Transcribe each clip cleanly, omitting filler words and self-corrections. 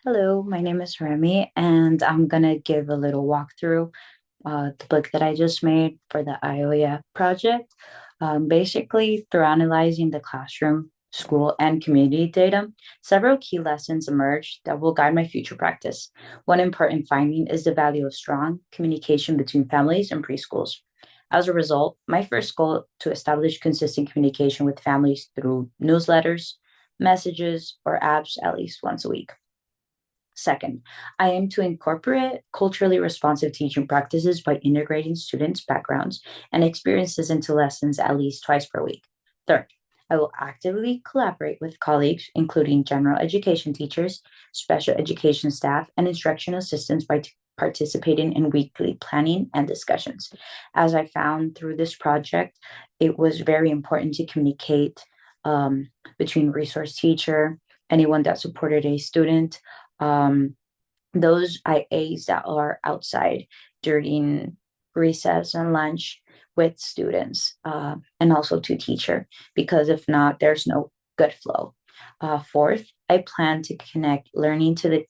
Hello, my name is Remy, and I'm gonna give a little walkthrough the book that I just made for the IOEF project. Basically, through analyzing the classroom, school, and community data, several key lessons emerged that will guide my future practice. One important finding is the value of strong communication between families and preschools. As a result, my first goal to establish consistent communication with families through newsletters, messages, or apps at least once a week. Second, I aim to incorporate culturally responsive teaching practices by integrating students' backgrounds and experiences into lessons at least twice per week. Third, I will actively collaborate with colleagues, including general education teachers, special education staff, and instructional assistants by participating in weekly planning and discussions. As I found through this project, it was very important to communicate between resource teacher, anyone that supported a student, um, those IAs that are outside during recess and lunch with students, and also to teacher, because if not, there's no good flow. Fourth, I plan to connect learning to the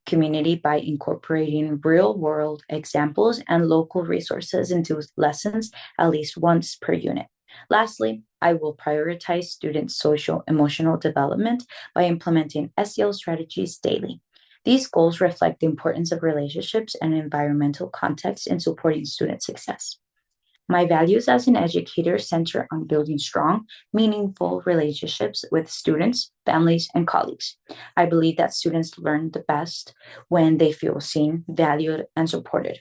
community by incorporating real world examples and local resources into lessons at least once per unit. Lastly, I will prioritize students' social emotional development by implementing SEL strategies daily. These goals reflect the importance of relationships and environmental context in supporting student success. My values as an educator center on building strong, meaningful relationships with students, families, and colleagues. I believe that students learn the best when they feel seen, valued, and supported.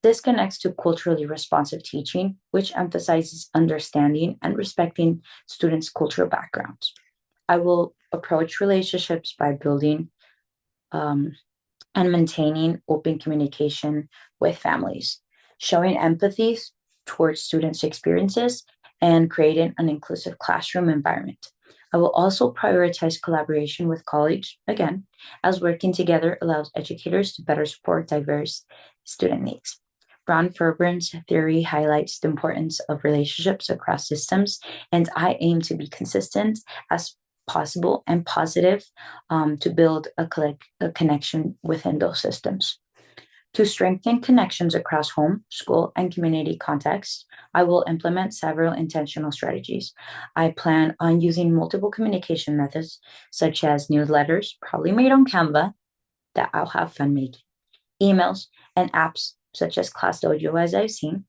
This connects to culturally responsive teaching, which emphasizes understanding and respecting students' cultural backgrounds. I will approach relationships by building um, and maintaining open communication with families, showing empathy towards students' experiences, and creating an inclusive classroom environment. I will also prioritize collaboration with colleagues, again, as working together allows educators to better support diverse student needs. Brown Ferbern's theory highlights the importance of relationships across systems, and I aim to be consistent as possible and positive, to build a connection within those systems. To strengthen connections across home, school, and community contexts, I will implement several intentional strategies. I plan on using multiple communication methods, such as newsletters, probably made on Canva, that I'll have fun making, emails, and apps such as Class Dojo, as I've seen,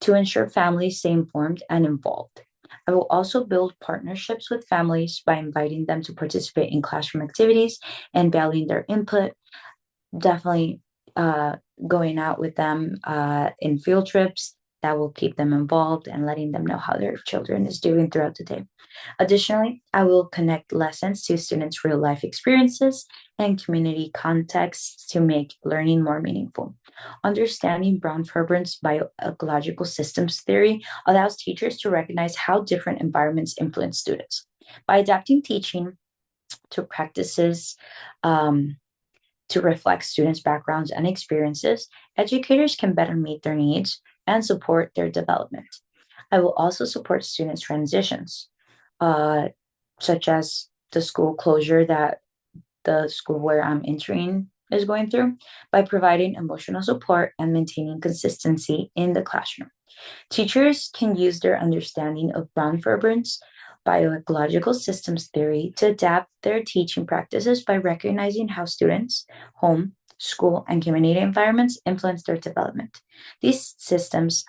to ensure families stay informed and involved. I will also build partnerships with families by inviting them to participate in classroom activities and valuing their input. Definitely going out with them in field trips that will keep them involved and letting them know how their children is doing throughout the day. Additionally, I will connect lessons to students' real life experiences and community contexts to make learning more meaningful. Understanding Brown Ferbern's biological systems theory allows teachers to recognize how different environments influence students. By adapting teaching to practices to reflect students' backgrounds and experiences, educators can better meet their needs and support their development. I will also support students' transitions, uh, such as the school closure that the school where I'm entering is going through, by providing emotional support and maintaining consistency in the classroom. Teachers can use their understanding of Brown Ferbern's bioecological systems theory to adapt their teaching practices by recognizing how students, home, school, and community environments influence their development. These systems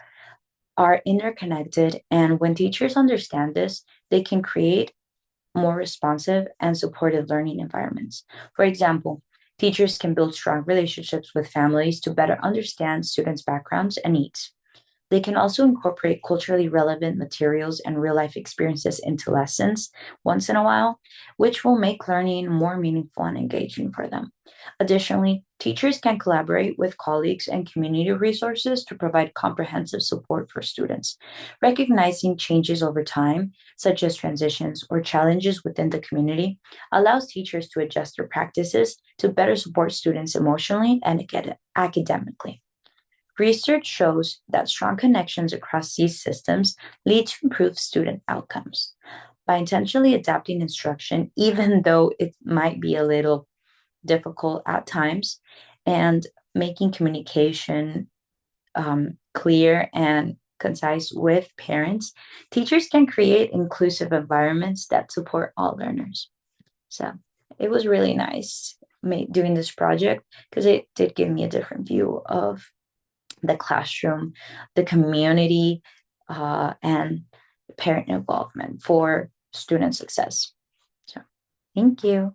are interconnected, and when teachers understand this, they can create more responsive and supportive learning environments. For example, teachers can build strong relationships with families to better understand students' backgrounds and needs. They can also incorporate culturally relevant materials and real life experiences into lessons once in a while, which will make learning more meaningful and engaging for them. Additionally, teachers can collaborate with colleagues and community resources to provide comprehensive support for students. Recognizing changes over time, such as transitions or challenges within the community, allows teachers to adjust their practices to better support students emotionally and academically. Research shows that strong connections across these systems lead to improved student outcomes. by intentionally adapting instruction, even though it might be a little difficult at times, and making communication clear and concise with parents, teachers can create inclusive environments that support all learners. So it was really nice doing this project because it did give me a different view of the classroom, the community, and parent involvement for student success. So thank you.